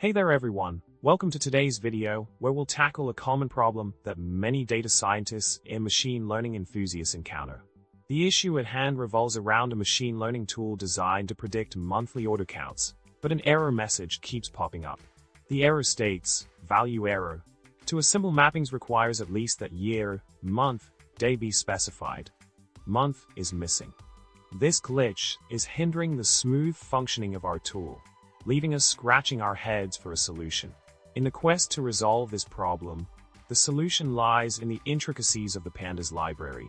Hey there everyone, welcome to today's video where we'll tackle a common problem that many data scientists and machine learning enthusiasts encounter. The issue at hand revolves around a machine learning tool designed to predict monthly order counts, but an error message keeps popping up. The error states, value error. To assemble mappings requires at least that year, month, day be specified. Month is missing. This glitch is hindering the smooth functioning of our tool, leaving us scratching our heads for a solution. In the quest to resolve this problem, the solution lies in the intricacies of the Pandas library.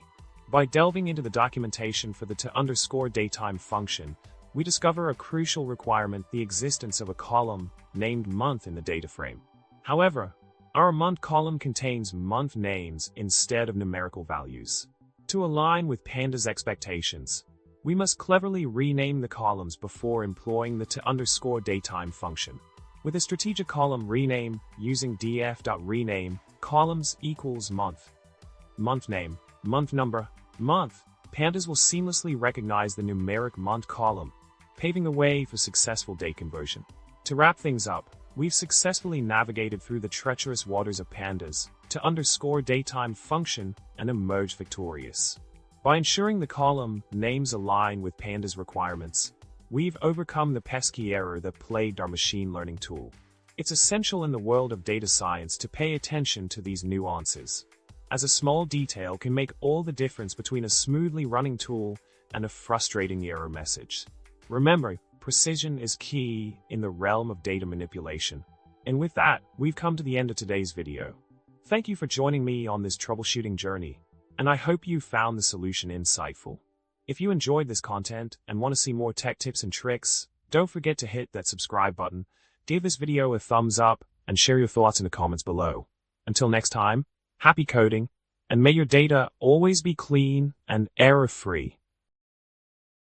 By delving into the documentation for the datetime function, we discover a crucial requirement: the existence of a column named month in the data frame. However, our month column contains month names instead of numerical values. To align with Pandas expectations, we must cleverly rename the columns before employing the datetime function. With a strategic column rename, using df.rename columns equals month, month name, month number, month, Pandas will seamlessly recognize the numeric month column, paving the way for successful date conversion. To wrap things up, we've successfully navigated through the treacherous waters of Pandas datetime function and emerged victorious. By ensuring the column names align with Pandas requirements, we've overcome the pesky error that plagued our machine learning tool. It's essential in the world of data science to pay attention to these nuances, as a small detail can make all the difference between a smoothly running tool and a frustrating error message. Remember, precision is key in the realm of data manipulation. And with that, we've come to the end of today's video. Thank you for joining me on this troubleshooting journey, and I hope you found the solution insightful. If you enjoyed this content and want to see more tech tips and tricks, don't forget to hit that subscribe button, give this video a thumbs up, and share your thoughts in the comments below. Until next time, happy coding, and may your data always be clean and error-free.